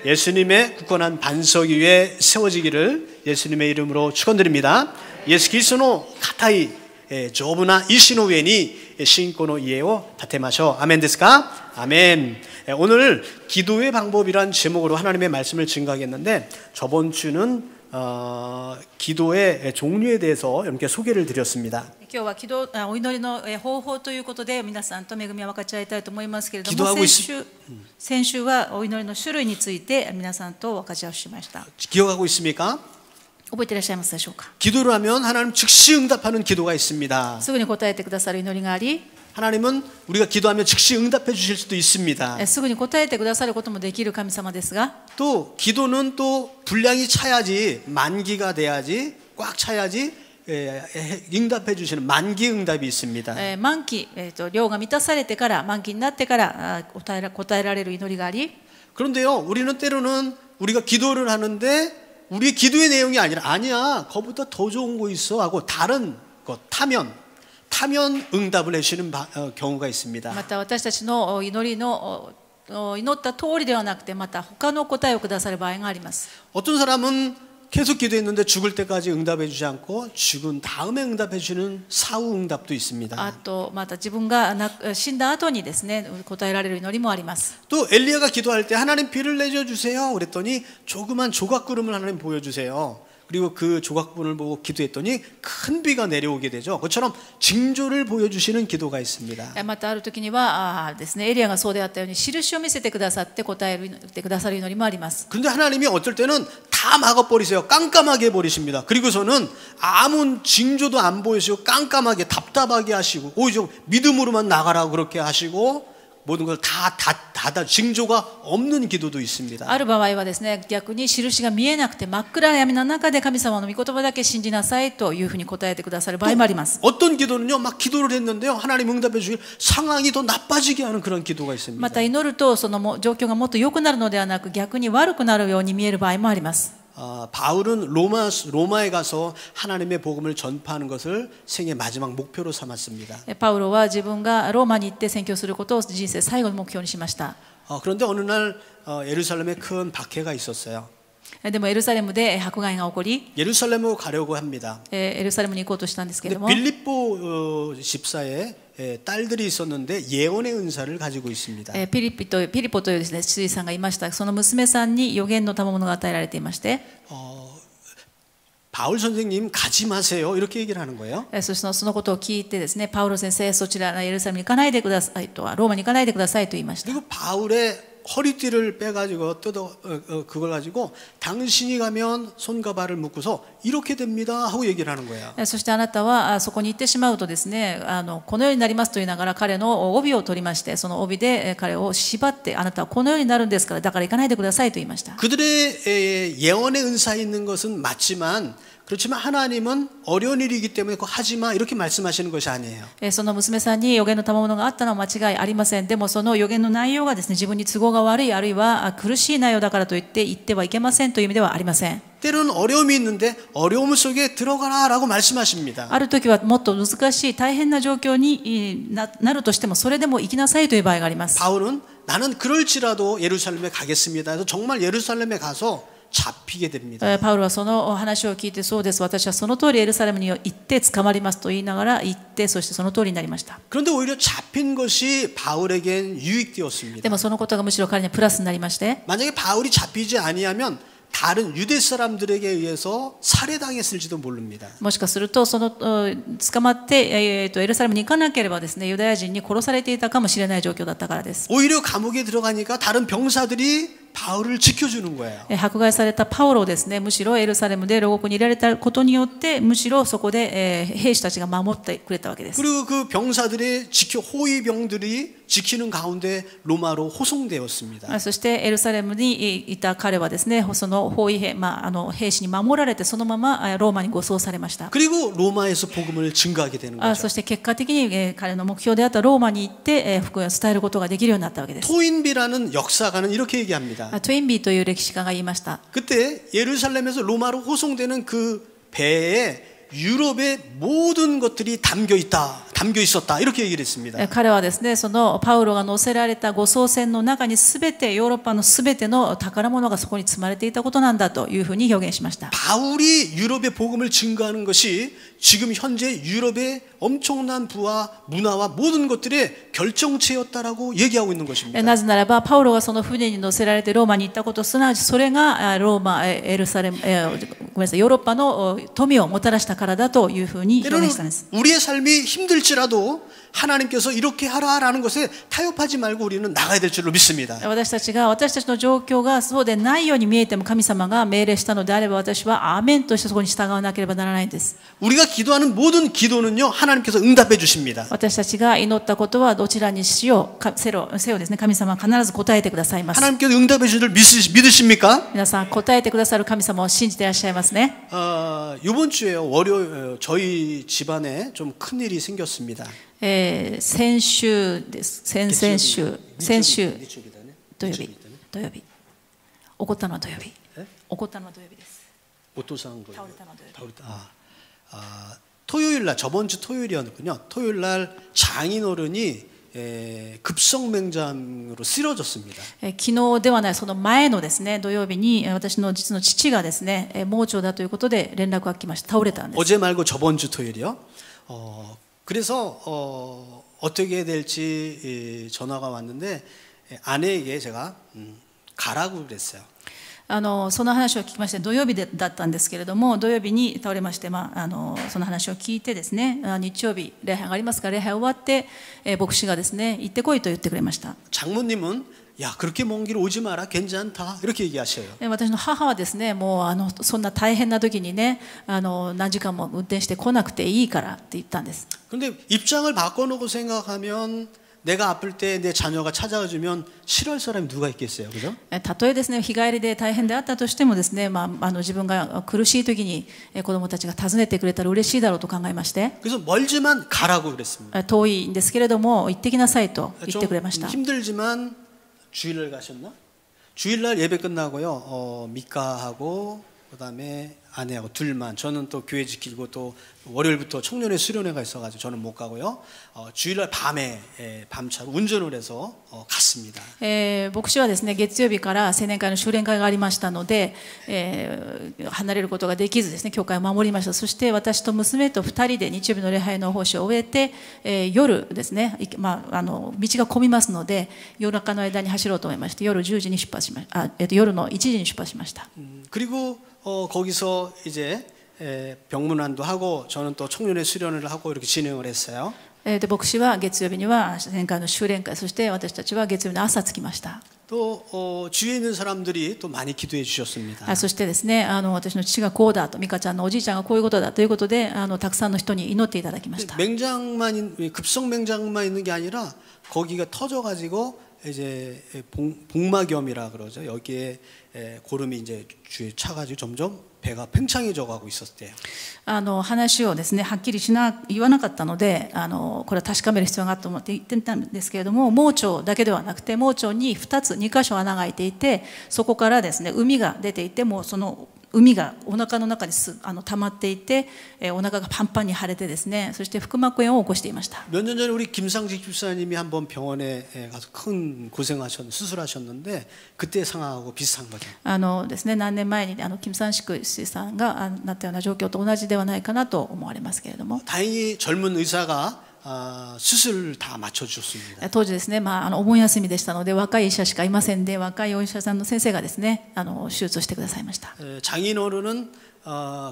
예수님의 굳건한 반석 위에 세워지기를 예수님의 이름으로 축원드립니다. 예수 그리스도의 固い丈夫な意志の上に信仰の家を建てましょう。アメンですか？アメン。오늘 기도의 방법이란 제목으로 하나님의 말씀을 증거하겠는데 저번 주는 기도의 종류에 대해서 여러분께 소개를 드렸습니다. 今日はお祈りの方法ということで皆さんと恵みを分かち合いたいと思いますけれども、先週はお祈りの種類について皆さんと分かち合いしました。 기억하고 있습니까? 覚えていらっしゃいますでしょうか？ 기도를 하면 하나님 즉시 응답하는 기도가 있습니다. すぐに答えてくださる祈りがあり、 하나님은 우리가 기도하면 즉시 응답해 주실 수도 있습니다. すぐに答えてくださることもできる神様ですが、 또 기도는 또 분량이 차야지 만기가 돼야지 꽉 차야지 응답해 주시는 만기 응답이 있습니다. 満期、量が満たされてから満期になってから答えられる祈りがあり、 그런데요 우리는 때로는 우리가 기도를 하는데 우리 기도의 내용이 아니야 그거보다 더 좋은 거 있어 하고 다른 것 타면 응답을 해주시는 경우가 있습니다. また私たちの祈りの祈った通りではなくてまた他の答えをくださる場合があります。 어떤 사람은 계속 기도했는데 죽을 때까지 응답해 주지 않고 죽은 다음에 응답해 주는 사후 응답도 있습니다. あとまた自分が死んだ後にですね答えられる祈りもあります。 또 엘리야가 기도할 때 하나님 비를 내려 주세요 그랬더니 조그만 조각구름을 하나님 보여주세요. 그리고 그 조각구름을 보고 기도했더니 큰 비가 내려오게 되죠. 그것처럼 징조를 보여주시는 기도가 있습니다. またある時にはですねエリアがそうであったように印を見せてくださって答えてくださる祈りもあります。 그런데 하나님이 어떨 때는 다 막아버리세요. 깜깜하게 해버리십니다. 그리고서는 아무 징조도 안 보이시고 깜깜하게 답답하게 하시고 오히려 믿음으로만 나가라고 그렇게 하시고 모든 걸 다 닫아 징조가 없는 기도도 있습니다. ある場合はですね逆に印が見えなくて真っ暗闇の中で神様の御言葉だけ信じなさいというふうに答えてくださる場合もあります。 어떤 기도는요 막 기도를 했는데요 하나님 응답해 주실 상황이 더 나빠지게 하는 그런 기도가 있습니다. また祈るとその状況がもっと良くなるのではなく逆に悪くなるように見える場合もあります。 바울은 로마에 가서 하나님의 복음을 전파하는 것을 생애 마지막 목표로 삼았습니다. パウロは自分がローマに行って宣教することを人生最後の目標にしました。 그런데 어느 날 예루살렘에 큰 박해가 있었어요. でもエルサレムで迫害が起こり 예루살렘으로 가려고 합니다. エルサレムに行こうとしたんですけれども 빌립보 집사의 딸들이 있었는데 예언의 은사를 가지고 있습니다. ピリポというですね執事さんがいました。その娘さんに預言の賜物が与えられていまして、 바울 선생님 가지 마세요 이렇게 얘기를 하는 거예요. そしてそのことを聞いてですねパウロ先生そちらエルサレムに行かないでくださいとローマに行かないでくださいと言いました。 그리고 바울의 허리띠를 빼가지고 그걸 가지고 당신이 가면 손과 발을 묶고서 이렇게 됩니다 하고 얘기를 하는 거예요. そしてあなたはそこに行ってしまうとですねこのようになりますと言いながら彼の帯を取りましてその帯で彼を縛ってあなたはこのようになるんですからだから行かないでくださいと言いました。 그들의 예언의 은사 있는 것은 맞지만 그렇지만 하나님은 어려운 일이기 때문에 그거 하지마 이렇게 말씀하시는 것이 아니에요. その娘さんに預言の賜物があったのは間違いありません。でもその預言の内容がですね自分に都合が悪いあるいは苦しい内容だからといって言ってはいけませんという意味ではありません。 때로는 어려움이 있는데 어려움 속에 들어가라라고 말씀하십니다. ある時はもっと難しい大変な状況になるとしてもそれでも行きなさいという場合があります。 바울은 나는 그럴지라도 예루살렘에 가겠습니다. 그래서 정말 예루살렘에 가서 잡히게 됩니다. パウロはその話を聞いてそうです私はその通りエルサレムに行って捕まりますと言いながら行ってそしてその通りになりました。 그런데 오히려 잡힌 것이 바울에겐 유익되었습니다. でもそのことがむしろ彼にはプラスになりまして 만약에 바울이 잡히지 아니하면 다른 유대 사람들에게 의해서 살해당했을지도 모릅니다. もしかするとその捕まってエルサレムに行かなければですねユダヤ人に殺されていたかもしれない状況だったからです。 오히려 감옥에 들어가니까 다른 병사들이 바울을 지켜주는 거예요. 迫害されたパウロをですねむしろエルサレムで牢獄に入れられたことによってむしろそこで兵士たちが守ってくれたわけです。 그리고 그 병사들의 호위병들이 지키는 가운데 로마로 호송되었습니다. そしてエルサレムにいた彼はですねその包囲兵、兵士に守られてそのままローマに護送されました。 그리고 로마에서 복음을 증거하게 되는 거죠. そして結果的に彼の目標であったローマに行って福音を伝えることができるようになったわけです。 토인비라는 역사가는 이렇게 얘기합니다. トゥインビーという歴史家が言いました。 그때 예루살렘에서 로마로 호송되는 그 배에 유럽의 모든 것들이 담겨 있다. 담겨 있었다. 이렇게 얘기를 했습니다. 彼はですね、そのパウロが乗せられた護送船の中にすべてヨーロッパのすべての宝物がそこに積まれていたことなんだというふうに表現しました。 바울이 유럽의 복음을 증거하는 것이 지금 현재 유럽의 엄청난 부와 문화와 모든 것들의 결정체였다라고 얘기하고 있는 것입니다. なぜならばパウロがその船に乗せられてローマに行ったこと、すなわちそれがローマ、エルサレム、ごめんなさい、ヨーロッパの富をもたらしたからだというふうに表現したんです。 우리의 삶이 힘들지라도 하나님께서 이렇게 하라라는 것에 타협하지 말고 우리는 나가야 될 줄로 믿습니다. 私たちの状況がそうでないように見えても神様が命令したのであれば、私はアーメンとしてそこに従わなければならないんです。 우리가 기도하는 모든 기도는요 하나님께서 응답해 주십니다. 私たちが祈ったことはどちらにしようせよですね、神様は必ず答えてくださいます。 하나님께서 응답해 주실 줄 믿으십니까? 皆さん答えてくださる神様を信じていらっしゃいますね。 이번 주에 월요일 저희 집안에 좀 큰 일이 생겼습니다. 先週です。先々週土曜日起こったのは土曜日です。 오토상倒れたのは土曜日。 토요일 날 저번 주 토요일이었군요. 토요일 날 장인어른이 급성맹장으로 쓰러졌습니다. 昨日ではないその前のですね土曜日に私の実の父がですね盲腸だということで連絡が来ました。倒れたんです。 어제 말고 저번 주 토요일이요. 그래서 어떻게 될지 전화가 왔는데 아내에게 제가 가라고 그랬어요. その話を聞きまして、土曜日だったんですけれども、土曜日に倒れまして、その話を聞いてですね、日曜日礼拝がありますから礼拝終わって、牧師がですね行ってこいと言ってくれました。 장모님은 야 그렇게 먼 길 오지 마라 괜찮다 이렇게 얘기하셔요. 私の母はですね、もうそんな大変な時にね、何時間も運転して来なくていいからって言ったんです。 근데 입장을 바꿔놓고 생각하면 내가 아플 때 내 자녀가 찾아와주면 싫어할 사람이 누가 있겠어요, 그죠? たとえですね日帰りで大変であったとしてもですね、自分が苦しい時に子どもたちが訪ねてくれたら嬉しいだろうと考えまして、 그래서 멀지만 가라고 그랬습니다. 遠いんですけれども行ってきなさいと言ってくれました。 힘들지만 주일날 가셨나? 주일날 예배 끝나고요, 미카하고 그다음에 아내하고 둘만, 저는 또 교회 지키고 또 월요일부터 청년회 수련회가 있어가지고 저는 못 가고요. 주일날 밤에 밤차로 운전을 해서 갔습니다. 牧師はですね月曜日から青年会の修練会がありましたので、離れることができずですね教会を守りました。そして私と娘と2人で日曜日の礼拝の奉仕を終えて、夜ですね、道が混みますので夜中の間に走ろうと思いまして夜10時に出発しました。夜の1時に出発しました。 그리고 거기서 이제 병문안도 하고 저는 또 청년회 수련회를 하고 이렇게 진행을 했어요. で牧師は月曜日には青年会の修練会、そして私たちは月曜日の朝着きました。 또 주위에 있는 사람들이 또 많이 기도해 주셨습니다. そしてですね私の父がこうだと、美香ちゃんのおじいちゃんがこういうことだということでたくさんの人に祈っていただきました。 급성맹장만 있는 게 아니라 거기가 터져가지고 이제 복막염이라 그러죠. 여기에 고름이 이제 주에 차가지고 점점 배가 팽창해져 가고 있었대요. 話をですねはっきり言わなかったのでこれは確かめる必要があると思って言ってたんですけれども、盲腸だけではなくて盲腸に2箇所穴が開いていて、そこからですね膿が出ていて、もうその膿がお腹の中に溜まっていて、お腹がパンパンに腫れてですね、そして腹膜炎を起こしていました。 몇 년 전에 우리 김상직 집사님이 한번 병원에 가서 큰 수술하셨는데 그때 상황하고 비슷한 거죠. ですね、何年前に金三宿さんがなったような状況と同じではないかなと思われますけれども、 다행히 젊은 의사가 수술을 다 맞춰주셨습니다. 当時ですね、お盆休みでしたので若い医者しかいませんで、若いお医者さんの先生がですね手術をしてくださいました。 장인어른은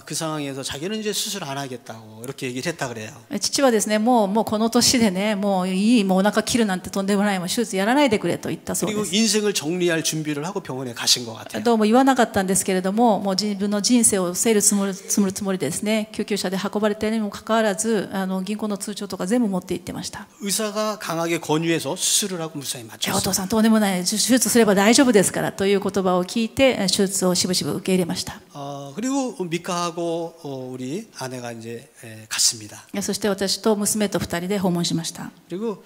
그 상황에서 자기는 이제 수술 안 하겠다고 이렇게 얘기를 했다 그래요. 父はですねもうこの年でねもういい、もうお腹切るなんてとんでもない、もう手術やらないでくれと言ったそうで 그리고 す。 인생을 정리할 준비를 하고 병원에 가신 것 같아요. どうも言わなかったんですけれども、もう自分の人生を整理するつもりでですね救急車で運ばれたにもかかわらず銀行の通帳とか全部持って行ってました。 의사가 강하게 권유해서 수술을 하고 무사히 お 맞췄어요. 父さんとんでもない、手術すれば大丈夫ですからという言葉を聞いて手術をしぶしぶ受け入れました。 그리고 미카하고 우리 아내가 이제 갔습니다. そして私と娘と2人で訪問しました。 그리고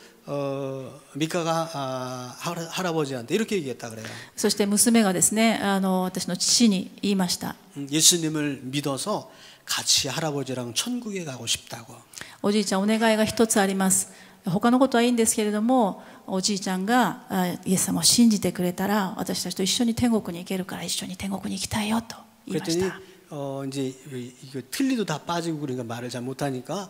미카가 할아버지한테 이렇게 얘기했다 그래요. そして娘がですね私の父に言いました。 예수님을 믿어서 같이 할아버지랑 천국에 가고 싶다고. おじいちゃんお願いが一つあります。他のことはいいんですけれども、おじいちゃんがイエス様を信じてくれたら私たちと一緒に天国に行けるから一緒に天国に行きたいよと言いました。 이제 이거 틀리도 다 빠지고 그러니까 말을 잘 못하니까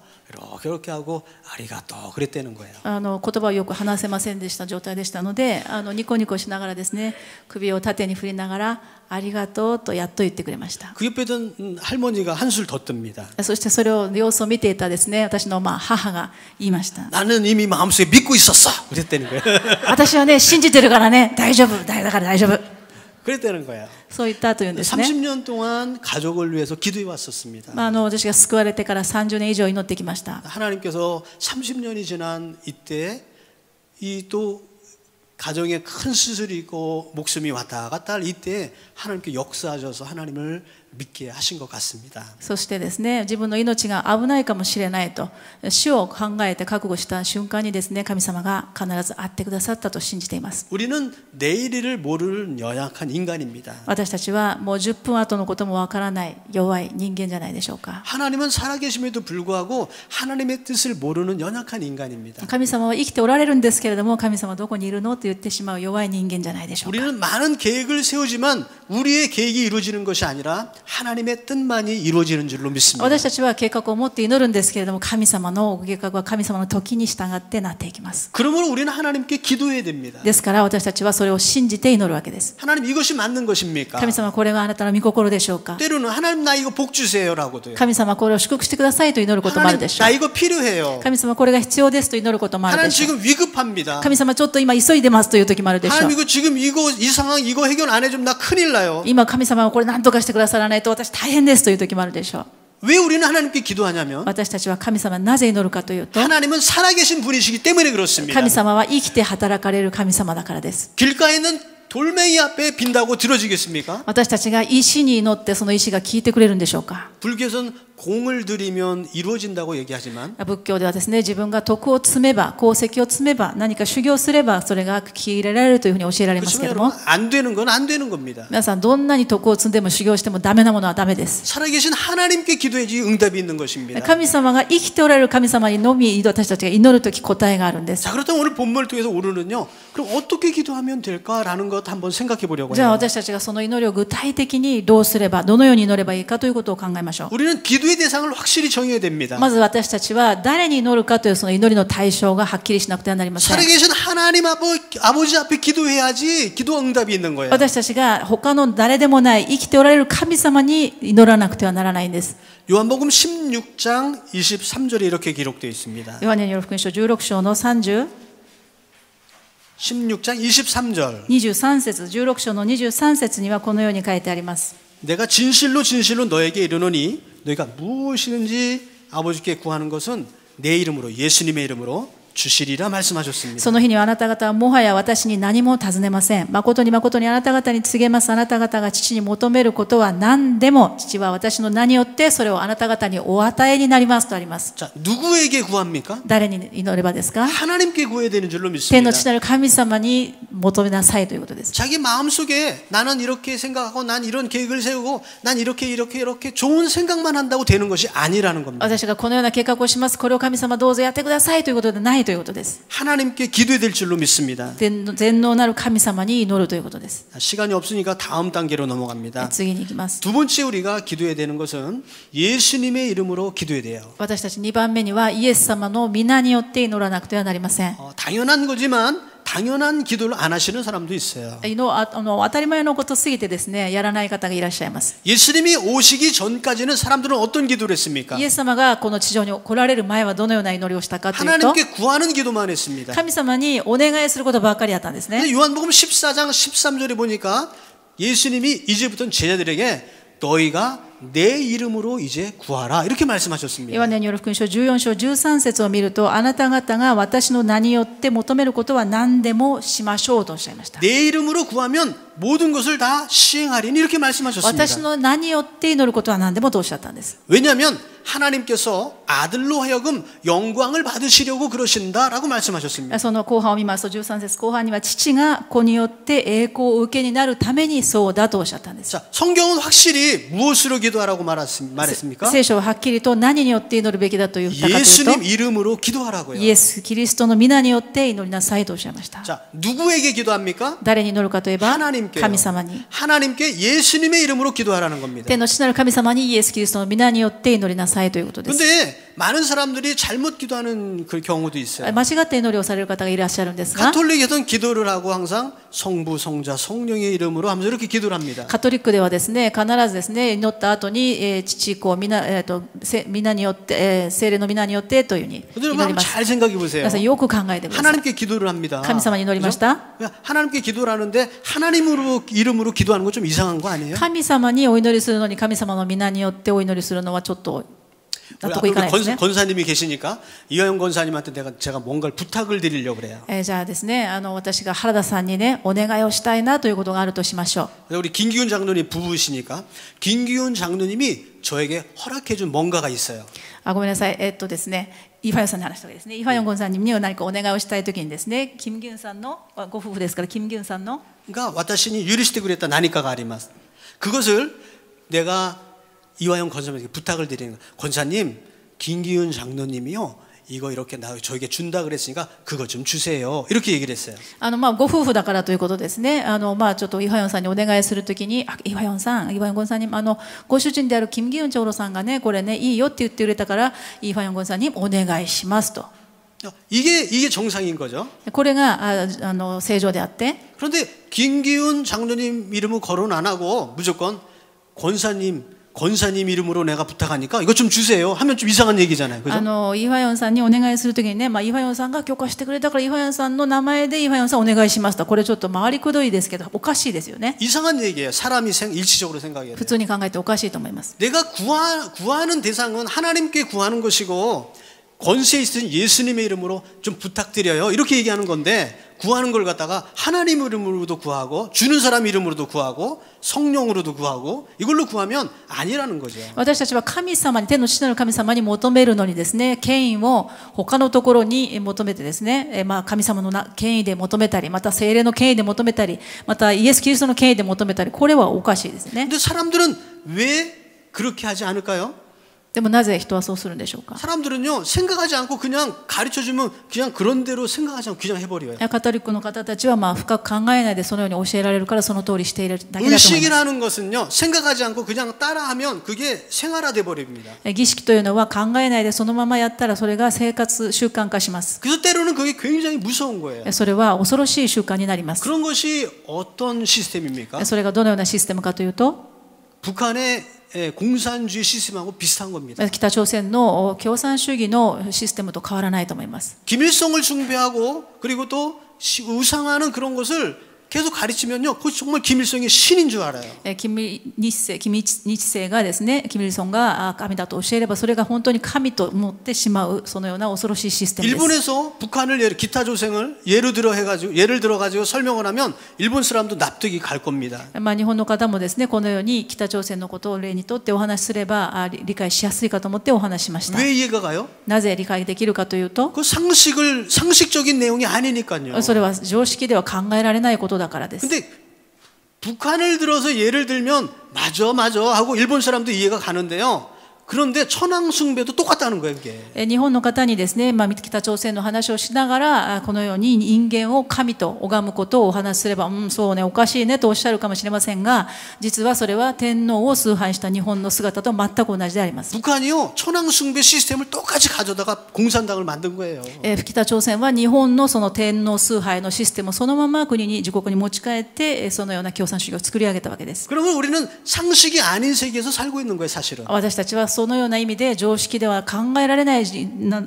이렇게 하고 아리가또 그랬다는 거예요. 言葉をよく話せませんでした状態でしたので、ニコニコしながらですね、首を縦に振りながらありがとうとやっと言ってくれました。 그 옆에 던 할머니가 한술 더 뜹니다. そしてそれを様子を見ていたですね、私の母が言いました。 나는 이미 마음속에 믿고 있었어. 그랬다는 거예요. 私はね信じてるからね大丈夫だから大丈夫。 그랬다는 거예요. そう言ったというんですね。 30년 동안 가족을 위해서 기도해 왔었습니다. 私が救われてから30年以上祈ってきました。 하나님께서 30년이 지난 이때 이 또 가정에 큰 수술이 있고 목숨이 왔다 갔다 할 이때 하나님께 역사하셔서 하나님을 믿게 하신 것 같습니다. そしてですね、自分の命が危ないかもしれないと死を考えて覚悟した瞬間にですね、神様が必ず会ってくださったと信じています。 우리는 내일을 모르는 연약한 인간입니다. 私たちはもう10分後のこともわからない弱い人間じゃないでしょうか。 하나님은 살아계심에도 불구하고 하나님의 뜻을 모르는 연약한 인간입니다. 神様は生きておられるんですけれども、神様どこにいるのと言ってしまう弱い人間じゃないでしょうか。 우리는 많은 계획을 세우지만 우리의 계획이 이루어지는 것이 아니라 하나님의 뜻만이 이루어지는 줄로 믿습니다. 私たちは計画を持って祈るんですけれども、神様のご計画は神様の時に従ってなっていきます。 그러므로 우리는 하나님께 기도해야 됩니다. ですから私たちはそれを信じて祈るわけです。 하나님 이것이 맞는 것입니까? 神様これがあなたの御心でしょうか。 때로는 하나님 나 이거 복 주세요라고도요. 神様これを祝福してくださいと祈ることもある 하나님 でしょ 나 う。 이거 필요해요. 神様これが必要ですと祈ることもある 하나님 でしょう。 지금 위급합니다. 神様ちょっと今急いでますという時もあるでしょう。 하나님 이거 지금 이거 이 상황 이거 해결 안 해주면 나 큰일 나요. 今神様はこれ何とかしてくださらないと私大変ですという時もあるでしょう。 왜 우리는 하나님께 기도하냐면 私たちは神様になぜ祈るかというと、 하나님은 살아계신 분이시기 때문에 그렇습니다. 神様は生きて働かれる神様だからです。 길가에 있는 돌멩이 앞에 빈다고 들어지겠습니까? 私たちが石に祈ってその石が聞いてくれるんでしょうか。 불교에서는 공을 들이면 이루어진다고 얘기하지만 仏教ではですね、自分が徳を積めば功績を積めば何か修行すればそれが聞き入れられるというふうに教えられますけれども、 안 되는 건 안 되는 겁니다. 皆さんどんなに徳を積んでも修行してもダメなものはダメです。 살아계신 하나님께 기도해야지 응답이 있는 것입니다. 神様が生きておられる神様にのみ私たちが祈るとき答えがあるんです。 자, 그렇다면 오늘 본문을 통해서 오늘은요. 그럼 어떻게 기도하면 될까라는 것 한번 생각해 보려고 じゃあ 해요. 私たちがその祈りを具体的にどうすればどのように祈ればいいかということを考えましょう。 우리는 기도의 대상을 확실히 정해야 됩니다. まず私たちは誰に祈るかというその祈りの対象がはっきりしなくてはなりません。 살아계신 하나님 아버지 앞에 기도해야지 기도 응답이 있는 거예요. 私たちが他の誰でもない生きておられる神様に祈らなくてはならないんです。 요한복음 16장 23절에 이렇게 기록되어 있습니다. ヨハネによる福音書16章の30 16장 23절. 23節16章の23節にはこのように書いてあります。 내가 진실로 진실로 너에게 이르노니 너희가 무엇이든지 아버지께 구하는 것은 내 이름으로 예수님의 이름으로 주시리라 말씀하셨습니다. その日にはあなた方はもはや私に何も尋ねません。誠に誠にあなた方に告げます。あなた方が父に求めることは何でも父は私の名によってそれをあなた方にお与えになりますとあります。 자, 누구에게 구합니까? 誰に祈ればですか？ 하나님께 구해야 되는 줄로 天 믿습니다. の父なる神様に求めなさいということです。 자기 마음속에 나는 이렇게 생각하고 난 이런 계획을 세우고 난 이렇게 좋은 생각만 한다고 되는 것이 아니라는 겁니다. 私がこのような計画をします。これを神様どうぞやってくださいということでないということです。 하나님께 기도해야 될 줄로 믿습니다. 全能なる神様に祈るということです。 시간이 없으니까 다음 단계로 넘어갑니다. 次に行きます。 두 번째 우리가 기도해야 되는 것은 예수님의 이름으로 기도해야 돼요. 私たち2番目にはイエス様の皆によって祈らなくてはなりません。 당연한 거지만 당연한 기도를 안 하시는 사람도 있어요. 当たり前のことすぎてですね、やらない方がいらっしゃいます。 예수님이 오시기 전까지는 사람들은 어떤 기도를 했습니까? イエス様がこの地上に来られる前はどのような祈りをしたかというと、 하나님께 구하는 기도만 했습니다. 神様にお願いすることばっかりやったんですね。 근데 요한복음 14장 13절에 보니까 예수님이 이제부터 제자들에게 너희가 내 이름으로 이제 구하라 이렇게 말씀하셨습니다. ヨハネによる福音書14章13節を見ると、あなた方が私の名によって求めることは何でもしましょうとおっしゃいました。 내 이름으로 구하면 모든 것을 다 시행하리니 이렇게 말씀하셨습니다. 私の名によって祈ることは何でもとおっしゃったんです。 왜냐하면 하나님께서 아들로 하여금 영광을 받으시려고 그러신다라고 말씀하셨습니다. その後半を見ますと13節後半には父が子によって栄光を受けになるためにそうだとおっしゃったんです。 자, 성경은 확실히 무엇으로 기도하라고 말했습니까? 聖書ははっきりと何によって祈るべきだと言ったかというと 예수님 이름으로 기도하라고요. イエス・キリストの皆によって祈りなさいとおっしゃいました。 자, 누구에게 기도합니까? 誰に祈るかといえば 하나님께요. 神様に。 하나님께 예수님의 이름으로 기도하라는 겁니다. 天の父なる神様にイエス・キリストの皆によって祈りなさいということです。 근데 많은 사람들이 잘못 기도하는 그 경우도 있어요. 間違って祈りをされる方がいらっしゃるんですが 가톨릭에서는 기도를 하고 항상 성부, 성자, 성령의 이름으로 하면서 이렇게 기도를 합니다. カトリックではですね、必ずですね、祈った後に、父子皆、皆によって、聖霊の皆によってというふうに祈 여러분 り 한번 ます。 잘 생각해 보세요. 皆さんよく考えてください。 하나님께 기도를 합니다. 神様に祈りました。 그죠? 하나님께 기도를 하는데 하나님으로 이름으로 기도하는 거 좀 이상한 거 아니에요? 神様にお祈りするのに神様の皆によってお祈りするのはちょっと納得いかないですね。 권사님이 계시니까 이화영 권사님한테 제가 뭔가를 부탁을 드리려고 그래요. じゃあですね、私が原田さんにね、お願いをしたいなということがあるとしましょう。 우리 김기훈 장로님 부부시니까 김기훈 장로님이 저에게 허락해준 뭔가가 있어요. ごめんなさい。ですね、イファヨンさんに話したわけですね。イファヨンゴンさんに何かお願いをしたいときにですね、キムギュンさんのご夫婦ですから、キムギュンさんの 그러니까 私に許してくれた何かがあります. 그것을 내가 이화영 권사님에게 부탁을 드리는 거예요. 권사님, 김기훈 장로님이요. 이거 이렇게 저에게 준다 그랬으니까 그거 좀 주세요. 이렇게 얘기를 했어요. ご夫婦だからということですね。ちょっとイファヨンさんにお願いするときに、イファヨンさん、イファヨンゴンさんにご主人であるキムギュン長老さんがね、これねいいよって言ってくれたから、イファヨンゴンさんにお願いしますと。 이게 정상인 거죠. これが正常であって。 그런데 김기훈 장로님 이름은 거론 안 하고 무조건 권사님 이름으로 내가 부탁하니까 이거 좀 주세요 하면 좀 이상한 얘기잖아요. 그죠? イファヨンさんにお願いするときにね、イファヨンさんが許可してくれたからイファヨンさんの名前でイファヨンさんお願いしますと。これちょっと回りくどいですけどおかしいですよね。 이상한 얘기예요. 사람이 일치적으로 생각해야 普 돼요. 通に考えておかしいと思います。 내가 구하는 대상은 하나님께 구하는 것이고 권세 있으신 예수님의 이름으로 좀 부탁드려요. 이렇게 얘기하는 건데 구하는 걸 갖다가 하나님 이름으로도 구하고 주는 사람 이름으로도 구하고 성령으로도 구하고 이걸로 구하면 아니라는 거죠. 私たちは神様に、天の父なる神様に求めるのにですね、権威を他のところに求めてですね、神様の権威で求めたり、また聖霊の権威で求めたり、またイエス・キリストの権威で求めたり、これはおかしいですね。 근데 사람들은 왜 그렇게 하지 않을까요? でもなぜ人はそうするんでしょうか。 사람들은요 생각하지 않고 그냥 가르쳐주면 그냥 그런 대로 생각하지 않고 그냥 해버려요. カトリックの方たちは深く考えないでそのように教えられるからその通りしているだけだと思います。 의식이라는 것은요 생각하지 않고 그냥 따라하면 그게 생활화돼 버립니다. 儀式というのは考えないでそのままやったらそれが生活習慣化します。 그래서 때로는 그게 굉장히 무서운 거예요. それは恐ろしい習慣になります。 그런 것이 어떤 시스템입니까? それがどのようなシステムかというと、 북한의 공산주의 시스템하고 비슷한 겁니다. 北朝鮮の共産主義のシステムと変わらないと思います。 김일성을 숭배하고 그리고 또 우상하는 그런 것을 계속 가르치면요, 그거 정말 김일성이 신인 줄 알아요. 金日成がですね、キム・イルソンが神だと教えればそれが本当に神と思ってしまう、そのような恐ろしいシステムです。 일본에서 북한을 기타 조생을 예를 들어 가지고 설명을 하면 일본 사람도 납득이 갈 겁니다. 日本の方もですね、このように北朝鮮のことを例にとってお話しすれば理解しやすいかと思ってお話ししました。 왜 이해가 가요? なぜ理解できるかというと、 그 상식적인 내용이 아니니까요. それは常識では考えられないことだからです。 근데 북한을 들어서 예를 들면 맞아 하고 일본 사람도 이해가 가는데요. 그런데 천황 숭배도 똑같다는 거예요, 그게. 日本の方にですね、北朝鮮の話をしながらこのように人間を神と拝むことをお話しすれば、そうね、おかしいねとおっしゃるかもしれませんが、実はそれは天皇を崇拝した日本の姿と全く同じであります。 북한이요 천황 숭배 시스템을 똑같이 가져다가 공산당을 만든 거예요. 北朝鮮は日本のその天皇崇拝のシステムをそのまま自国に持ち帰ってそのような共産主義を作り上げたわけです。 그러면 우리는 상식이 아닌 세계에서 살고 있는 거예요, 사실은. 私たちはそそのような意味で常識では考えられない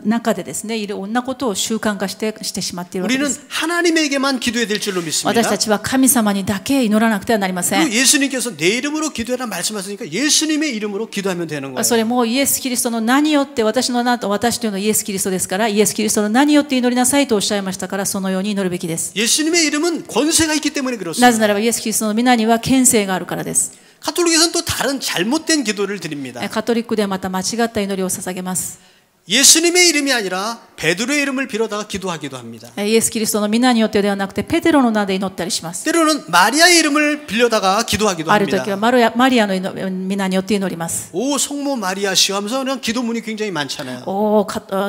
中でですね、いろんなことを習慣化してしまっているわけで 우리는 す。 하나님에게만 기도해야 될 줄로 믿습니다. 私たちは神様にだけ祈らなくてはなりません。 그리고 예수님께서 내 이름으로 기도해라 말씀하시니까 예수님의 이름으로 기도하면 되는 거예요. それもイエス・キリストの名によって、私の名と私というのはイエス・キリストですから、イエス・キリストの名によって祈りなさいとおっしゃいましたから、そのように祈るべきです。 예수님의 이름은 권세가 있기 때문에 なぜ 그렇습니다. ならばイエス・キリストの皆には権勢があるからです。 가톨릭에서는 또 다른 잘못된 기도를 드립니다. カトリックではまた間違った祈りを捧げます。 예수님의 이름이 아니라 베드로의 이름을 빌어다가 기도하기도 합니다. イエス・キリストの皆によってではなくて、ペテロの名で祈ったりします。 때로는 마리아의 이름을 빌려다가 기도하기도 ある時は 합니다. マリアの皆によって祈ります。 오 성모 마리아 씨 하면서 그냥 기도문이 굉장히 많잖아요.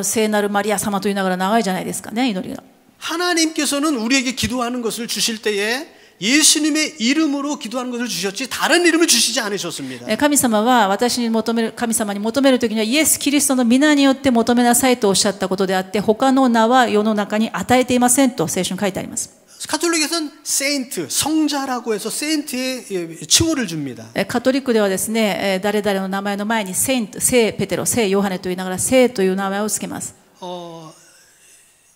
聖なるマリア様と言いながら長いじゃないですかね、祈りが。 하나님께서는 우리에게 기도하는 것을 주실 때에 예수님의 이름으로 기도하는 것을 주셨지 다른 이름을 주시지 않으셨습니다. 神様は神様に求めるときにはイエス・キリストの皆によって求めなさいとおっしゃったことであって、他の名は世の中に与えていませんと聖書に書いてあります。 가톨릭에서는 세인트, 성자라고 해서 세인트의 칭호를 줍니다. カトリックではですね、誰々の名前の前に聖ペテロ、聖ヨハネと言いながら聖という名前をつけます。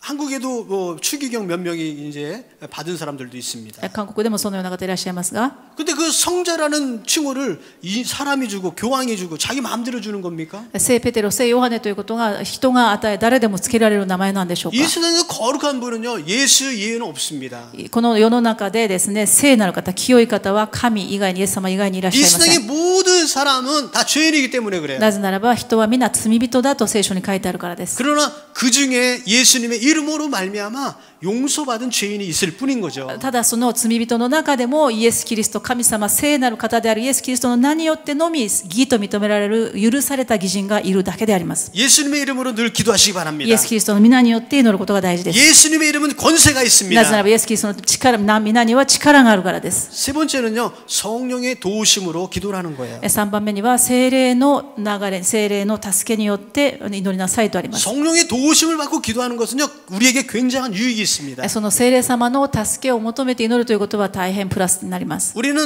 한국에도 뭐 추기경 몇 명이 이제 받은 사람들도 있습니다. 韓国でもそのような方いらっしゃいますが、 근데 그 성자라는 칭호를 이 사람이 주고 교황이 주고 자기 마음대로 주는 겁니까? 聖ペテロ、聖ヨハネということが人が与え、誰でもつけられる名前なんでしょうか。 이 세상에서 거룩한 분은요 예수 이외에는 없습니다. この世の中でですね、聖なる方、清い方は神以外に、イエス様以外にいらっしゃ 이 いませ 세상의 ん。 모든 사람은 다 죄인이기 때문에 그래요. なぜならば人は皆罪人だと聖書に書いてあるからです。 그러나 그 중에 예수님의 이름으로 말미암아 용서받은 죄인이 있을 뿐인 거죠. ただその罪人の中でもイエス・キリスト、神様、聖なる方であるイエス・キリストの名によってのみ義と認められる許された義人がいるだけであります。 예수님의 이름으로 늘 기도하시기 イ 바랍니다. エス・キリストの皆によって祈ることが大事です。 예수님의 이름은 권세가 なぜなら 있습니다. ばイエス・キリストの皆には力があるからです。 세 번째는요 성령의 도우심으로 기도하는 거예요. 3番目には聖霊の流れ、聖霊の助けによって祈りなさいとあります。 성령의 도우심을 받고 기도하는 것은요 우리에게 굉장한 유익이 있습니다. その聖霊様の助けを求めて祈るということは大変プラスになります。 우리는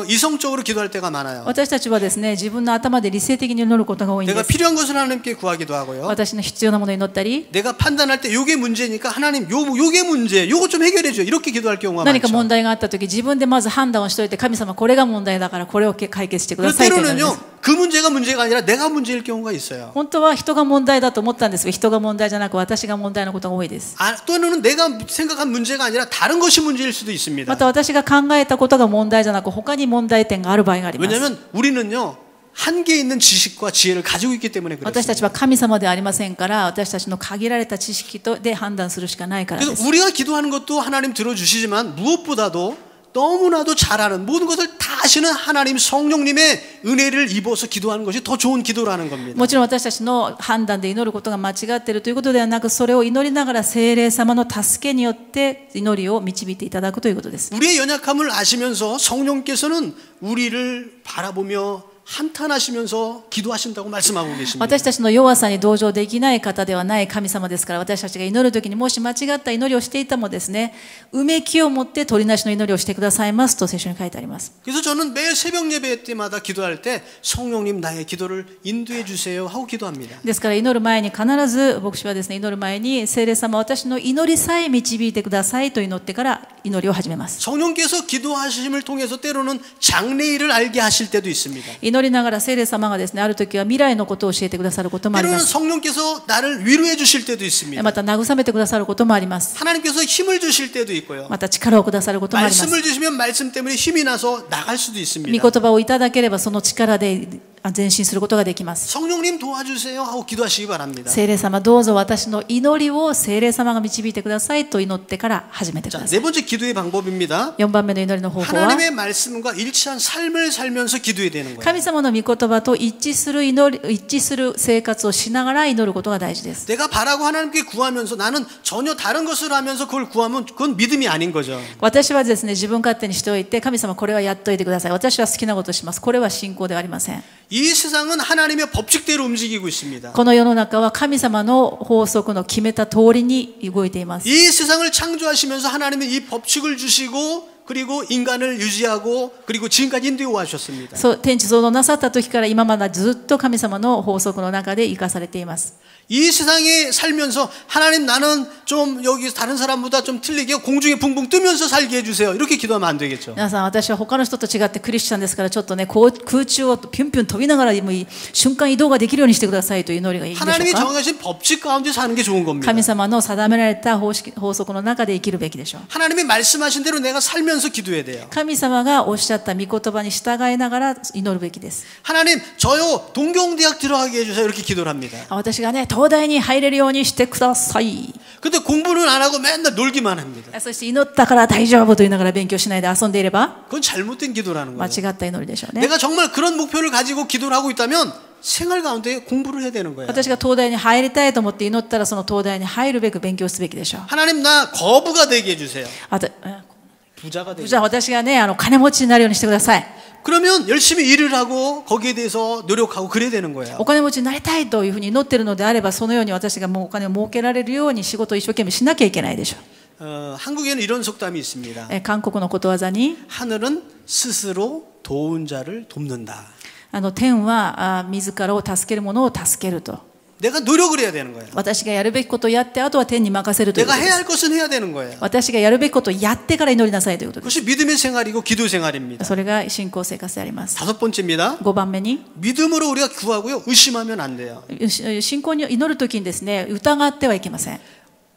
이성적으로 기도할 때가 많아요. 私たちはですね、自分の頭で理性的に祈ることが多いんで 내가 す。 필요한 것을 하나님께 구하기도 하고요. 私の必要なものを祈ったり、 내가 판단할 때 요게 문제니까 하나님 요게 문제 요거 좀 해결해 줘 이렇게 기도할 경우가 何か 많죠. 問題があったとき、自分でまず判断をしといて、神様これが問題だからこれを解決してくだ 그리고 さいと言うんです。 때로는요 그 문제가 문제가 아니라 내가 문제일 경우가 있어요. 本当は人が問題だと思ったんですが、人が問題じゃなく私が問題のことが多いです。 또는 내가 생각한 문제가 아니라 다른 것이 문제일 수도 있습니다. また私が考えたことが問題じゃなく、他に問題点がある場合があります。 왜냐하면 우리는요 한계 있는 지식과 지혜를 가지고 있기 때문에 私たち 그렇습니다. は神様ではありませんから、私たちの限られた知識で判断するしかないからで 그래서 す。 우리가 기도하는 것도 하나님 들어주시지만 무엇보다도 너무나도 잘하는 모든 것을 다 아시는 하나님 성령님의 은혜를 입어서 기도하는 것이 더 좋은 기도라는 겁니다. もちろん私たちの判断で祈ることが間違っているということではなく、それを祈りながら聖霊様の助けによって祈りを導いていただくということです。 우리의 연약함을 아시면서 성령께서는 우리를 바라보며 한탄하시면서 기도하신다고 말씀하고 계십니다. 私たちの弱さに同情できない方ではない神様ですから、私たちが祈るときにもし間違った祈りをしていたもですね、うめきを持って取りなしの祈りをしてくださいますと聖書に書いてあります。 그래서 저는 매일 새벽 예배 때마다 기도할 때 성령님 나의 기도를 인도해 주세요 하고 기도합니다. ですから祈る前に必ず牧師はですね、祈る前に聖霊様、私の祈りさえ導いてくださいと祈ってから祈りを始めます。 성령께서 기도하심을 통해서 때로는 장래일을 알게 하실 때도 있습니다. 祈りながら聖霊様がですね、ある時は未来のことを教えてくださることもありま 때로는 す。 성령께서 나를 위로해 주실 때도 있습니다. また慰めてくださることもあります。 하나님께서 힘을 주실 때도 있고요. また力をくださることもあります。 말씀을 주시면 말씀 때문에 힘이 나서 나갈 수도 御 있습니다. 言葉をいただければその力で前進することができます。 성령님 도와주세요 하고 기도하시기 바랍니다. 聖霊様、どうぞ私の祈りを聖霊様が導いてくださいと祈ってから始めてく 자, ださ 네 い。 번째 기도의 방법입니다. 4番目の祈りの方法は、 하나님의 말씀과 일치한 삶을 살면서 기도해야 되는 거예요. 神様の御言葉と一致する生活をしながら祈ることが大事です。 내가 바라고 하나님께 구하면서 나는 전혀 다른 것을 하면서 그걸 구하면 그건 믿음이 아닌 거죠. 私はですね、自分勝手にしておいて、神様これはやっといてください。私は好きなことをします。これは信仰ではありません。 이 세상은 하나님의 법칙대로 움직이고 있습니다. この世の中は神様の法則の決めた通りに動いています。 이 세상을 창조하시면서 하나님은 이 법칙을 주시고 그리고 인간을 유지하고 그리고 지금까지 인도해 오셨습니다. そう天地創造なさった時から今までずっと神様の法則の中で生かされています。 이 세상에 살면서 하나님 나는 좀 여기 다른 사람보다 좀 틀리게 공중에 붕붕 뜨면서 살게 해주세요. 이렇게 기도하면 안 되겠죠. 皆さん、私は他の人と違ってクリスチャンですから、ちょっとね、空中をピュンピュン飛びながらもう瞬間移動ができるようにしてくださいという祈りがいいでしょう 하나님이 か。 정하신 법칙 가운데 사는 게 좋은 겁니다. 神様の定められた法則の中で生きるべきでしょう。 하나님이 말씀하신 대로 내가 살면서 기도해야 돼요. 神様がおっしゃった御言葉に従いながら祈るべきです。 하나님 저요 동경대학 들어가게 해주세요. 이렇게 기도를 합니다. 私がね、東大に入れるようにしてください。 근데 공부는 안 하고 맨날 놀기만 합니다. そして祈ったから大丈夫と言いながら勉強しないで遊んでいれば 그건 잘못된 기도라는 間 거예요. 違った祈りでしょうね。 내가 정말 그런 목표를 가지고 기도를 하고 있다면 생활 가운데 공부를 해야 되는 거예요. 私が東大に入りたいと思って祈ったらその東大に入るべく勉強すべきでしょう。 하나님 나 거부가 되게 해주세요. あと 부자가 되게. じゃあ私がね、金持ちになるようにしてください。 그러면 열심히 일을 하고 거기에 대해서 노력하고 그래야 되는 거예요. お金持ちになりたいというふうに祈っているのであれば、そのように私がもうお金を儲けられるように仕事を一生懸命しなきゃいけないでしょう。 한국에는 이런 속담이 있습니다. 韓国のことわざに、 하늘은 스스로 도운 자를 돕는다. 天は自らを助ける者を助けると。 내가 노력을 해야 되는 거예요. 私がやるべきことをやって、あとは天に任せるというこ 내가 とで 해야 す。 할 것은 해야 되는 거예요. 私がやるべきことをやってから祈りなさいということです。 그것이 믿음의 생활이고 기도 생활입니다. それが信仰生活であります。 다섯 번째입니다. 5番目に、 믿음으로 우리가 구하고요. 의심하면 안 돼요. 信仰に祈るときにですね、疑ってはいけません。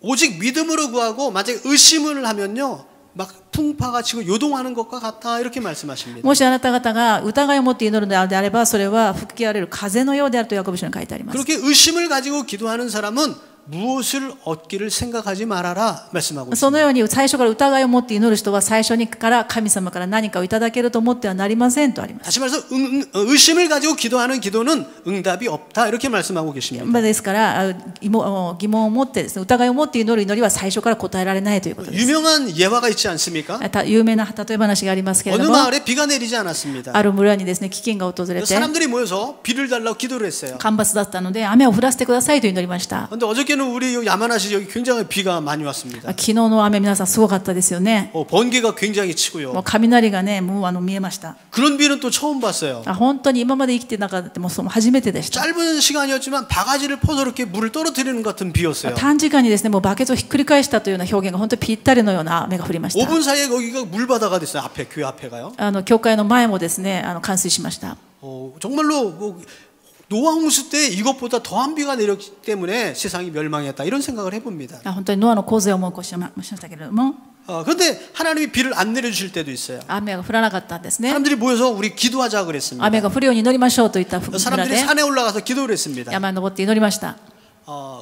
오직 믿음으로 구하고 만약에 의심을 하면요. 막 풍파가 치고 요동하는 것과 같아 이렇게 말씀하십니다. もしあなた方が疑いを持って祈るのであれば、それは吹き荒れる風のようであるとヤコブ書に書いてあります。 그렇게 의심을 가지고 기도하는 사람은 무엇을 얻기를 생각하지 말아라 말씀하고 その 있습니다. ように最初から疑いを持って祈る人は最初にから神様から何かをいただけると思ってはなりませんとあります。 다시 말해서 의심을 가지고 기도하는 기도는 응답이 없다 이렇게 말씀하고 계십니다. ですから疑問を持ってですね、疑いを持って祈る祈りは最初から答えられないということです。 유명한 예화가 있지 않습니까? 有名な例え話がありますけれ 어느 ども、 마을에 비가 내리지 않았습니다. ある村にですね、飢饉が訪れて 사람들이 모여서 비를 달라고 기도를 했어요. 干ばつだったので雨を降らせてくださいと祈りました。 그런데 어저께는 우리 야마나시 여기 굉장히 비가 많이 왔습니다. 昨日の雨皆さんすごかったですよね。 번개가 굉장히 もう 치고요. 雷がね、もう見えました。 그런 비는 또 처음 봤어요. 本当に今まで生きてなかったもう初めてでした。 짧은 시간이었지만 바가지를 퍼서 이렇게 물을 떨어뜨리는 것 같은 비였어요. 短時間にですね、もうバケツをひっくり返したというような表現が本当にぴったりのような雨が降りました。 5분 사이에 거기가 물바다가 됐어요. 앞에 교회 앞에가요. 教会の前もですね、冠水しました。 정말로 노아 홍수 때 이것보다 더한 비가 내렸기 때문에 세상이 멸망했다 이런 생각을 해봅니다. 本当にノアの洪水を思い起こしましたけれども、 그런데 하나님이 비를 안 내려주실 때도 있어요. 雨が降らなかったんですね。 사람들이 모여서 우리 기도하자 그랬습니다. 雨が降るように祈りましょうといった村 사람들이 で 산에 올라가서 기도를 했습니다. 山に登って祈りました。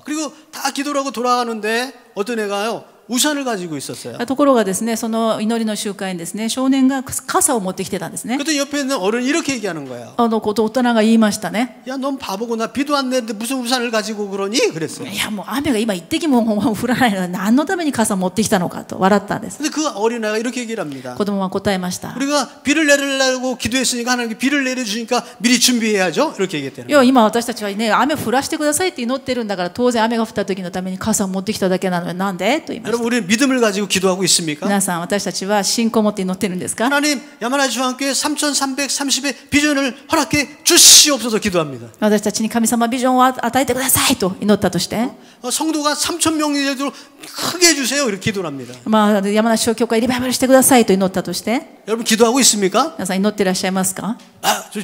그리고 다 기도를 하고 돌아가는데 어떤 애가요 우산을 가지고 있었어요. ところがですね、その祈りの集会にですね、少年が傘を持ってきてたんですね。 그때 옆에 있는 어른이 이렇게 얘기하는 거예요. 大人が言いましたね。 야, 넌 바보고 나 비도 안 내는데 무슨 우산을 가지고 그러니? 그랬어요. いやもう雨が今一滴も降らないのに何のために傘を持ってきたのかと笑ったんです。 근데 그 어린아이가 이렇게 얘기를 합니다. 子供は答えました。 우리가 비를 내리려고 기도했으니까 하나님께 비를 내려주니까 미리 준비해야죠. 이렇게 얘기했대요. いや今私たちはね、雨降らしてくださいって祈ってるんだから、当然雨が降った時のために傘を持ってきただけなのになんでと言いました。 여러분 우리는 믿음을 가지고 기도하고 있습니까? 皆さん、私たちは信仰を持って祈ってるんですか？ 하나님 야마나시 중앙교회 3,330의 비전을 허락해 주시옵소서 기도합니다. 私たちに神様ビジョンを与えてくださいと祈ったとして、 성도가 3,000명이 되도록 크게 해주세요. 이렇게 기도를 합니다. 山梨小教会リバイバルしてくださいと祈ったとして、 여러분 기도하고 있습니까? 皆さん祈っていらっしゃいますか？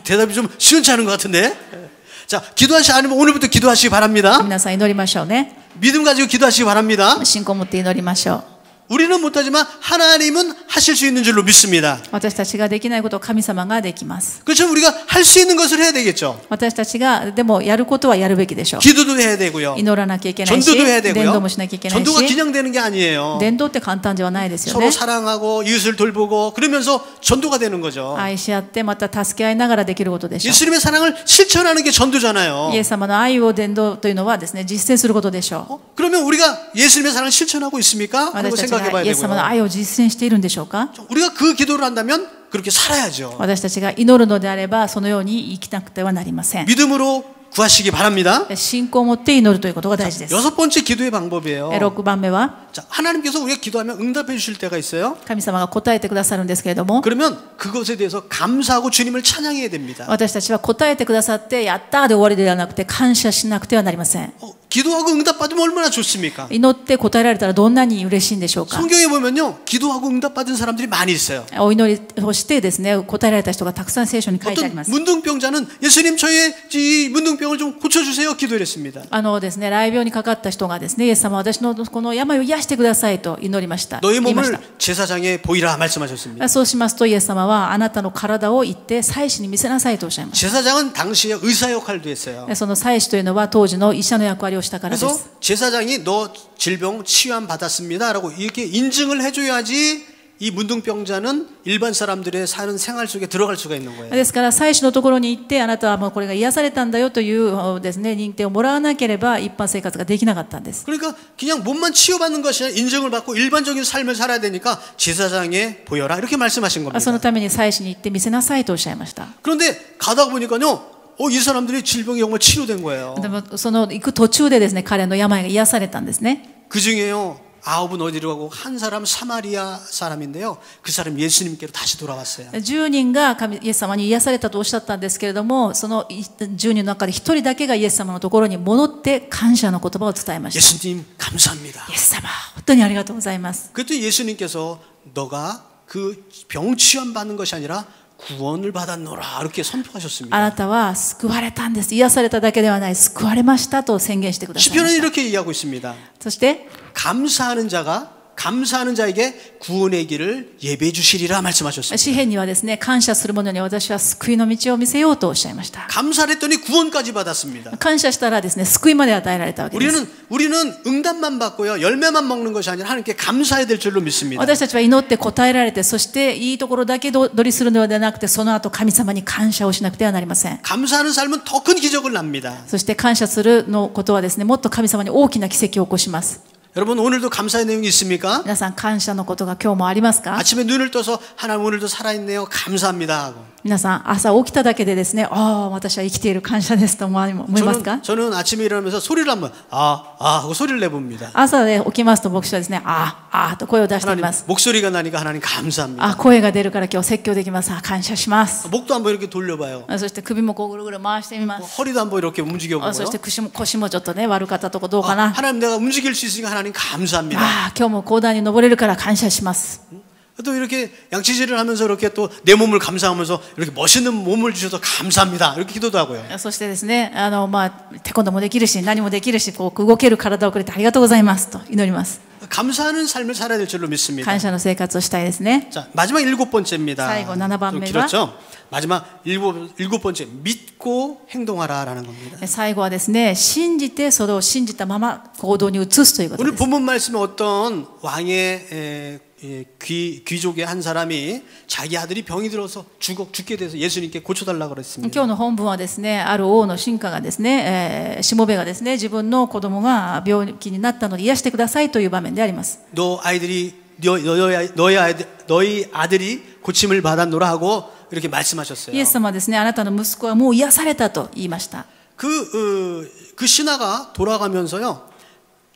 대답이 좀 시원치 않은 것 같은데. 자, 기도하시 않으면 오늘부터 기도하시기 바랍니다. 皆さん祈りましょうね。 믿음 가지고 기도하시기 바랍니다. 信仰を持って祈りましょう。 우리는 못하지만 하나님은 하실 수 있는 줄로 믿습니다. 私たちができないことを神様ができます。 그렇죠. 우리가 할 수 있는 것을 해야 되겠죠. 私たちがでもやることはやるべきでしょう。 기도도 해야 되고요. 祈らなきゃいけないし、 전도도 해야 伝 되고요. 道もしなきゃいけない 전도가 し、 그냥 되는 게 아니에요. 伝道って簡単ではないですよ 서로 ね。 사랑하고 이웃을 돌보고 그러면서 전도가 되는 거죠. 愛し合ってまた助け合いながらできることでしょう。 예수님의 사랑을 실천하는 게 전도잖아요. イエス様の愛を伝道というのはですね、実践することでしょう。 그러면 우리가 예수님의 사랑을 실천하고 있습니까? 하는 거 私たち 생각해 が 봐야 イエス様の 되고요. 愛を実践しているんでしょうか？ 우리가 그 기도를 한다면 그렇게 살아야죠. 私たちが祈るのであればそのように生きなくてはなりません。 믿음으로 구하시기 바랍니다. 信仰を持って祈るということが大事です。 여섯 번째 기도의 방법이에요. 6番目は 자, 하나님께서 우리가 기도하면 응답해 주실 때가 있어요. 神様が答えてくださるんですけれども、 그러면 그것에 대해서 감사하고 주님을 찬양해야 됩니다. 私たちは答えてくださってやったーで終わりではなくて感謝しなくてはなりません。 기도하고 응답받으면 얼마나 좋습니까? 祈って答えられたらどんなに嬉しいんでしょうか。 성경에 보면요, 기도하고 응답받은 사람들이 많이 있어요. お祈りをしてですね、答えられた人がたくさん聖書に書いてあり 어떤 ます。 문둥병자는 예수님 저의 이 문둥병을 좀 고쳐주세요 기도했습니다. ですね、雷病にかかった人がですね、イエス様は私のこの病を癒してくださいと祈りました。 너의 言いまし 몸을 た。 제사장에 보이라 말씀하셨습니다. そうしますとイエス様はあなたの体を行って祭司に見せなさいとおっしゃいます。 제사장은 당시에 의사 역할도 했어요. その祭司というのは当時の医者の役割をしたからで 그래서 す。 제사장이 너 질병 치유함 받았습니다라고 이렇게 인증을 해줘야지 이 문둥병자는 일반 사람들의 사는 생활 속에 들어갈 수가 있는 거예요. ですから祭司のところに行ってあなたはもうこれが癒されたんだよというですね、認定をもらわなければ一般生活ができなかったんです。 그러니까 그냥 몸만 치유받는 것이 아니라 인정을 받고 일반적인 삶을 살아야 되니까 제사장에 보여라 이렇게 말씀하신 そ 겁니다. のために祭司に行って見せなさいとおっしゃいました。 그런데 가다 보니까요, 이 사람들이 질병이 정말 치료된 거예요. でもその行く途中でですね、彼の病が癒されたんですね。 그 중에요, 9은 어디로 가고 한 사람 사마리아 사람인데요. 그 사람 예수님께로 다시 돌아왔어요. 10人がイエス様に癒されたとおっしゃったんですけれども、その10人の中で1人だけがイエス様のところに戻って感謝の言葉を伝えました。 예수님 감사합니다. イエス様、本当にありがとうございます。 그때 예수님께서 너가 그 병 치유함 받는 것이 아니라 구원을 받았노라 이렇게 あ 선포하셨습니다. なたは救われたんです。癒されただけではない、救われましたと宣言してくださいま 시편은 した。 이렇게 얘기하고 있습니다. そして 감사하는 자에게 구원의 길을 예배해 주시리라 말씀하셨습니다. 詩篇にはですね、感謝する者に私は救いの道を見せようとおっしゃいました。 감사를 했더니 구원까지 받았습니다. 感謝したらですね、救いまで与えられたわけです。 우리는 응답만 받고요, 열매만 먹는 것이 아니라 하나님께 감사해야 될 줄로 믿습니다. 私たちは祈って答えられて、そしていいところだけ取りするのではなくて、その後神様に感謝をしなくてはなりません。 감사하는 삶은 더 큰 기적을 납니다. そして感謝するのことはですね、もっと神様に大きな奇跡を起こします。 여러분 오늘도 감사의 내용이 있습니까? 皆さん感謝のことが今日もありますか？ 아침에 눈을 떠서 하나님 오늘도 살아있네요. 감사합니다 하고. 皆さん朝起きただけでですね、ああ私は生きている感謝ですと思いますか？ 저는 아침에 일어나면서 소리를 한번 하고 소리를 내봅니다. 朝で起きますと牧師はですね、と声を出してい 하나님 ます。 목소리가 나니까 하나님 감사합니다. 声が出るから今日説教できます。感謝します。 목도 한번 이렇게 돌려봐요. そして首もこうぐるぐる回してみます。 허리도 한번 이렇게 움직여보고요. そして腰もちょっとね悪かったとこどうかな。 하나님 내가 움직일 수 있으니까 하나님 감사합니다. 今日も講談に登れるから感謝します。 또 이렇게 양치질을 하면서 이렇게 또 내 몸을 감사하면서 이렇게 멋있는 몸을 주셔서 감사합니다. 이렇게 기도도 하고요. そしてですね、テコンドーもできるし何もできるしこう動ける体をくれてありがとうございますと祈ります。 감사하는 삶을 살아야 될 줄로 믿습니다. 感謝の生活をしたいですね。 자, 마지막 7번째입니다. 最後7番 좀 目は 길었죠? 마지막 7번째 믿고 행동하라라는 겁니다. 最後はですね、信じてそれを信じたまま行動に移すということ 오늘 です。 본문 말씀에 어떤 왕의 귀족의 한 사람이 자기 아들이 병이 들어서 죽게 돼서 예수님께 고쳐달라고 그랬습니다. 今日の本文はですね、ある王の臣下がですね、しもべがですね、自分の子供が病気になったので癒してくださいという場面であります。 너희 아들이 고침을 받았노라 하고 이렇게 말씀하셨어요. イエス様はですね、あなたの息子はもう癒されたと言いました。 그 신하가 돌아가면서요.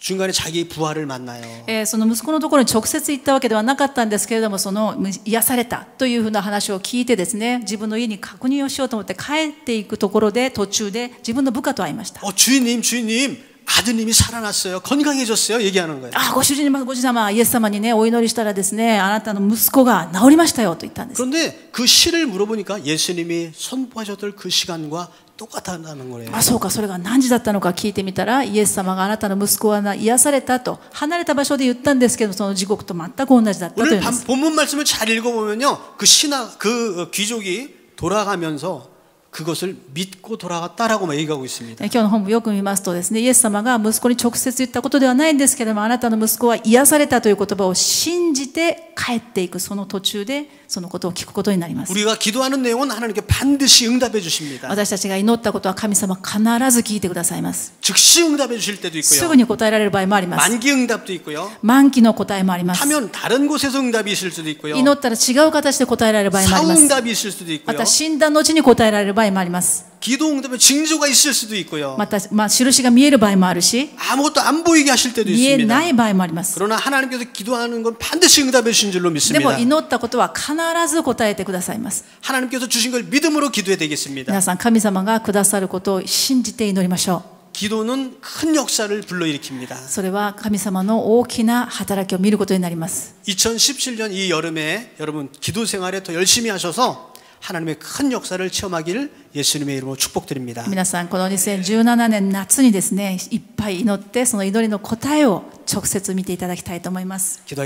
중간에 자기 부하를 만나요. その息子のところに直接行ったわけではなかったんですけれども、その癒されたというふうな話を聞いてですね、自分の家に確認をしようと思って帰っていくところで途中で自分の部下と会いました。 주인님 아드님이 살아났어요. 건강해졌어요. 얘기하는 거예요. ご主人様、イエス様にねお祈りしたらですね、あなたの息子が治りましたよと言ったんです。 그런데 그 시를 물어보니까 예수님이 선포하셨던 그 시간과 똑같다는 거예요. そうか、それが何時だったのか聞いてみたら、イエス様があなたの息子は癒されたと離れた場所で言ったんですけど、その時刻と全く同じだったというんです。 본문 말씀을 잘 읽어보면요, 그 귀족이 돌아가면서 그것을 믿고 돌아갔다라고 얘기하고 있습니다. 今日の本文よく見ますとですね、イエス様が息子に直接言ったことではないんですけれども、あなたの息子は癒されたという言葉を信じて帰っていくその途中でそのことを聞くことになります。 우리가 기도하는 내용은 하나님께 반드시 응답해 주십니다. 私たちが祈ったことは神様必ず聞いてくださいます。 즉시 응답해 주실 때도 す 있고요. ぐに答えられる場合もあります。 만기 응답도 있고요. 満期の答えもあります。 하면 다른 곳에서 응답이 있을 수도 있고요. 祈ったら違う形で答えられる場合もあり 사후 ます。 응답이 있을 수도 ま 있고요. た死んだ後に答えられる場合もあります。 기도 응답에 징조가 있을 수도 있고요. また、印が見える場合もあるし、 아무것도 안 보이게 하실 때도 見え 있습니다. ない場合もあります。 그러나 하나님께서 기도하는 건 반드시 응답해 주신 줄로 でも 믿습니다. 祈ったことは必ず答えてくださいます。 하나님께서 주신 걸 믿음으로 기도해야 되겠습니다. 皆さん、神様がくださることを信じて祈りましょう。 기도는 큰 역사를 불러일으킵니다. それは神様の大きな働きを見ることになります。 2017년 이 여름에 여러분 기도 생활에 더 열심히 하셔서 하나님의 큰 역사를 체험하기를 예수님의 이름으로 축복드립니다. 皆さん、この2017年夏にですね、いっぱい祈って、その祈りの答えを直接見ていただきたいと思います。 기도하겠습니다.